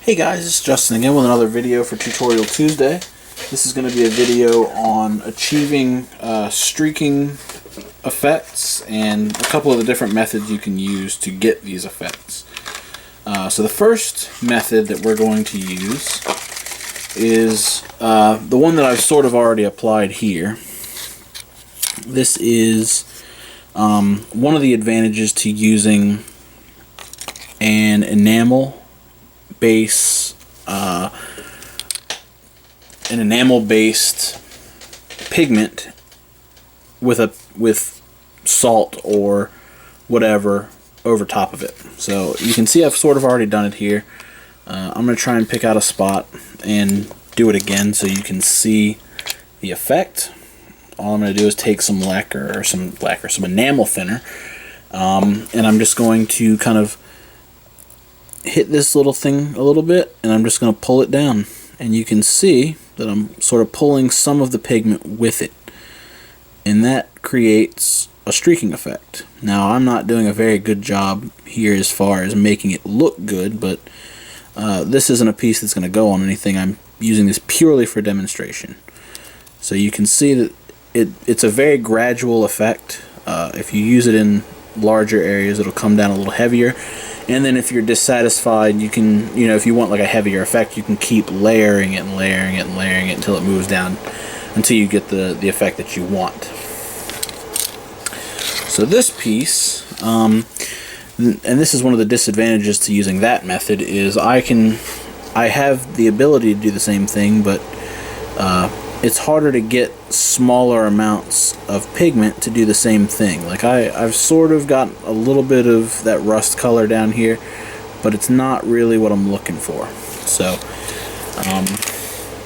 Hey guys, it's Justin again with another video for Tutorial Tuesday. This is going to be a video on achieving streaking effects and a couple of the different methods you can use to get these effects. So the first method that we're going to use is the one that I've sort of already applied here. This is one of the advantages to using an enamel based pigment with salt or whatever over top of it. So you can see I've sort of already done it here. I'm going to try and pick out a spot and do it again so you can see the effect. All I'm going to do is take some some enamel thinner, and I'm just going to kind of hit this little thing a little bit, and I'm just going to pull it down, and you can see that I'm sort of pulling some of the pigment with it, and that creates a streaking effect. Now I'm not doing a very good job here as far as making it look good, but this isn't a piece that's going to go on anything. I'm using this purely for demonstration. So you can see that it's a very gradual effect. If you use it in larger areas, it'll come down a little heavier. And then if you're dissatisfied, you can, if you want like a heavier effect, you can keep layering it and layering it and layering it until it moves down, until you get the effect that you want. So this piece, and this is one of the disadvantages to using that method, is I have the ability to do the same thing, but it's harder to get smaller amounts of pigment to do the same thing. Like I've sort of got a little bit of that rust color down here, but it's not really what I'm looking for. So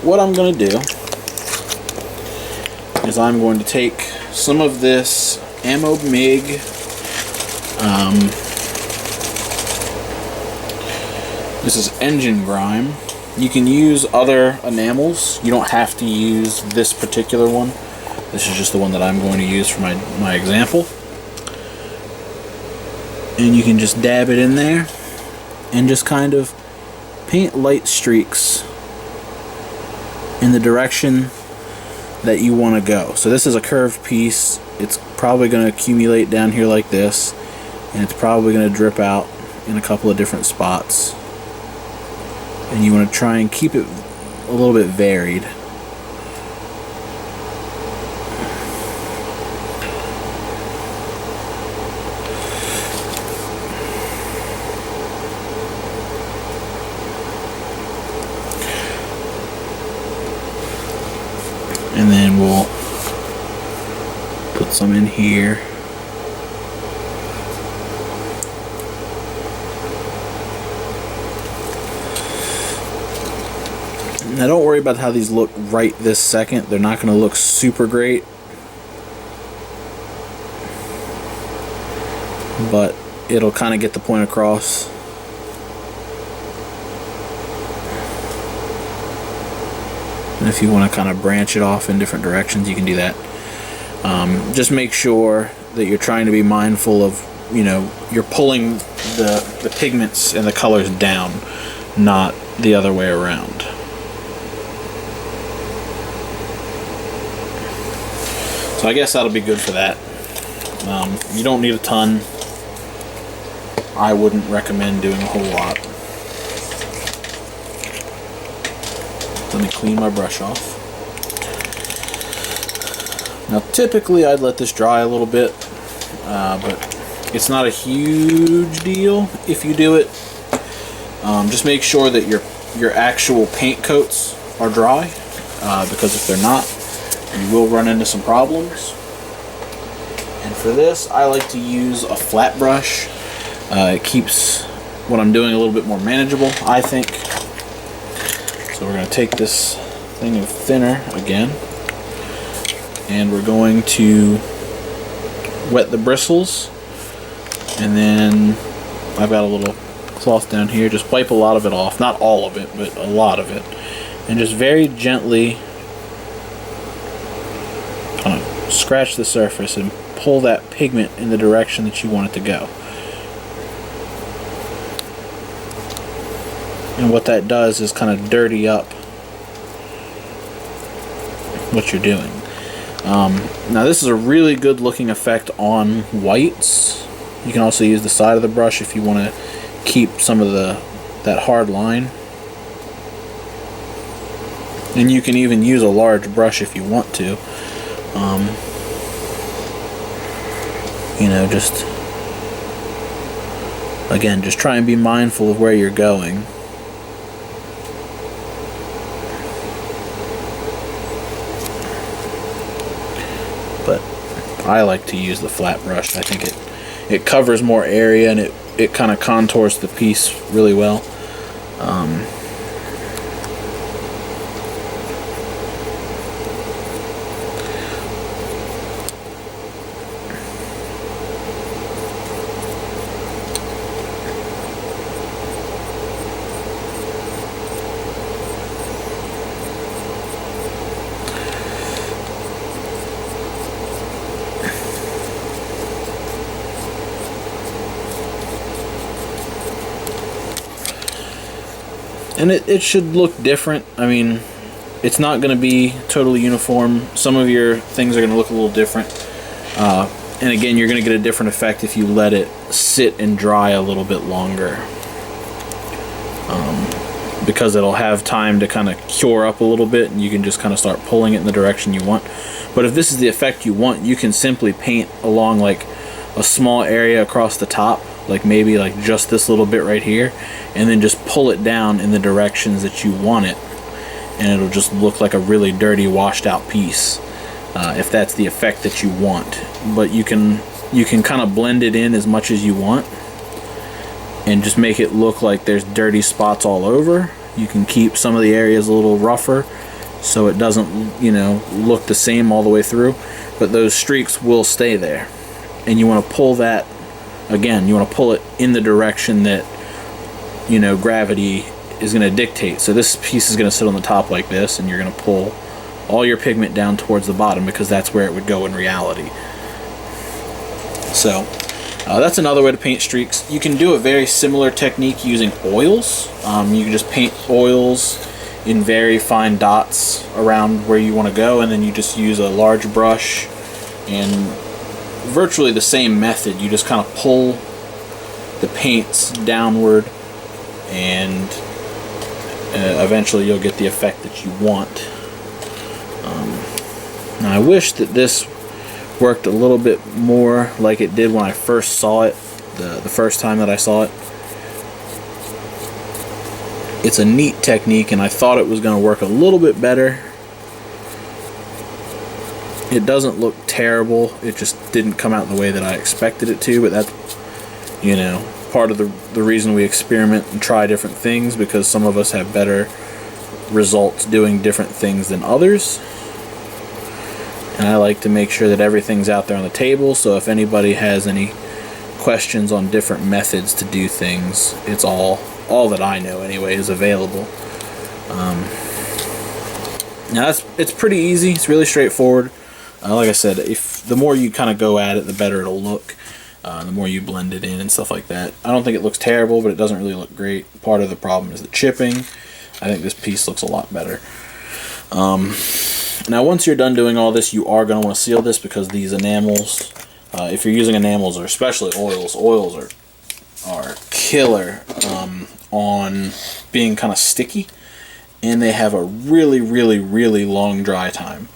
what I'm going to do is I'm going to take some of this Ammo MIG this is engine grime. You can use other enamels. You don't have to use this particular one. This is just the one that I'm going to use for my example. And you can just dab it in there and just kind of paint light streaks in the direction that you want to go. So this is a curved piece. It's probably going to accumulate down here like this, and it's probably going to drip out in a couple of different spots. And you want to try and keep it a little bit varied. And then we'll put some in here. Now don't worry about how these look right this second. They're not going to look super great, but it'll kind of get the point across. And if you want to kind of branch it off in different directions, you can do that. Just make sure that you're trying to be mindful of, you're pulling the pigments and the colors down, not the other way around. So I guess that'll be good for that. You don't need a ton. I wouldn't recommend doing a whole lot. Let me clean my brush off. Now typically I'd let this dry a little bit, but it's not a huge deal if you do it. Just make sure that your actual paint coats are dry, because if they're not, you will run into some problems. And for this, I like to use a flat brush. It keeps what I'm doing a little bit more manageable, I think. So we're going to take this thing of thinner again, and we're going to wet the bristles, and then I've got a little cloth down here. Just wipe a lot of it off, not all of it, but a lot of it, and just very gently kind of scratch the surface and pull that pigment in the direction that you want it to go. And what that does is kind of dirty up what you're doing. Now this is a really good looking effect on whites. You can also use the side of the brush if you want to keep some of that hard line. And you can even use a large brush if you want to. You know, just again, just try and be mindful of where you're going. But I like to use the flat brush. I think it covers more area, and it kind of contours the piece really well. And it should look different. I mean, it's not going to be totally uniform. Some of your things are going to look a little different. And again, you're going to get a different effect if you let it sit and dry a little bit longer. Because it'll have time to kind of cure up a little bit, and you can just kind of start pulling it in the direction you want. But if this is the effect you want, you can simply paint along like a small area across the top, like maybe like just this little bit right here, and then just pull it down in the directions that you want it, and it'll just look like a really dirty, washed out piece, if that's the effect that you want. But you can kind of blend it in as much as you want and just make it look like there's dirty spots all over. You can keep some of the areas a little rougher so it doesn't, you know, look the same all the way through, but those streaks will stay there. And you want to pull that, again, you want to pull it in the direction that, you know, gravity is going to dictate. So this piece is going to sit on the top like this, and you're going to pull all your pigment down towards the bottom because that's where it would go in reality. So that's another way to paint streaks. You can do a very similar technique using oils. You can just paint oils in very fine dots around where you want to go, and then you just use a large brush, and virtually the same method. You just kind of pull the paints downward, and eventually you'll get the effect that you want. Now I wish that this worked a little bit more like it did when I first saw it, the first time that I saw it. It's a neat technique, and I thought it was going to work a little bit better. It doesn't look terrible. It just didn't come out the way that I expected it to, but that's, you know, part of the reason we experiment and try different things, because some of us have better results doing different things than others. And I like to make sure that everything's out there on the table, so if anybody has any questions on different methods to do things, it's all that I know anyway is available. Now it's pretty easy. It's really straightforward. Like I said, if the more you kind of go at it, the better it'll look. The more you blend it in and stuff like that. I don't think it looks terrible, but it doesn't really look great. Part of the problem is the chipping. I think this piece looks a lot better. Now once you're done doing all this, you are going to want to seal this, because these enamels, if you're using enamels, or especially oils are killer on being kind of sticky, and they have a really, really, really long dry time.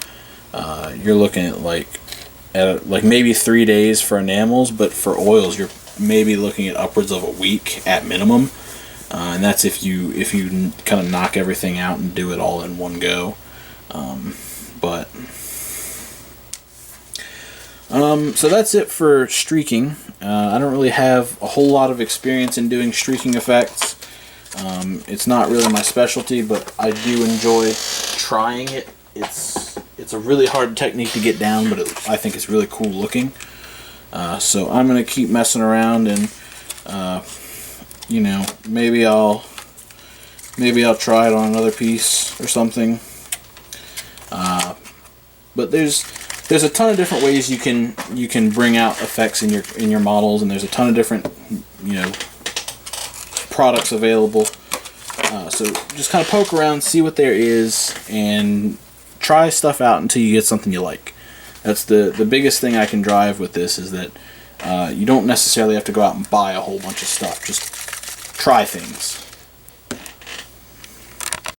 You're looking at like maybe 3 days for enamels, but for oils you're maybe looking at upwards of a week at minimum, and that's if you kind of knock everything out and do it all in one go. So that's it for streaking. I don't really have a whole lot of experience in doing streaking effects. It's not really my specialty, but I do enjoy trying it. It's a really hard technique to get down, but I think it's really cool looking. So I'm gonna keep messing around, and you know, maybe I'll try it on another piece or something. But there's a ton of different ways you can bring out effects in your models, and there's a ton of different, you know, products available. So just kind of poke around, see what there is, and try stuff out until you get something you like. That's the biggest thing I can drive with this, is that you don't necessarily have to go out and buy a whole bunch of stuff. Just try things.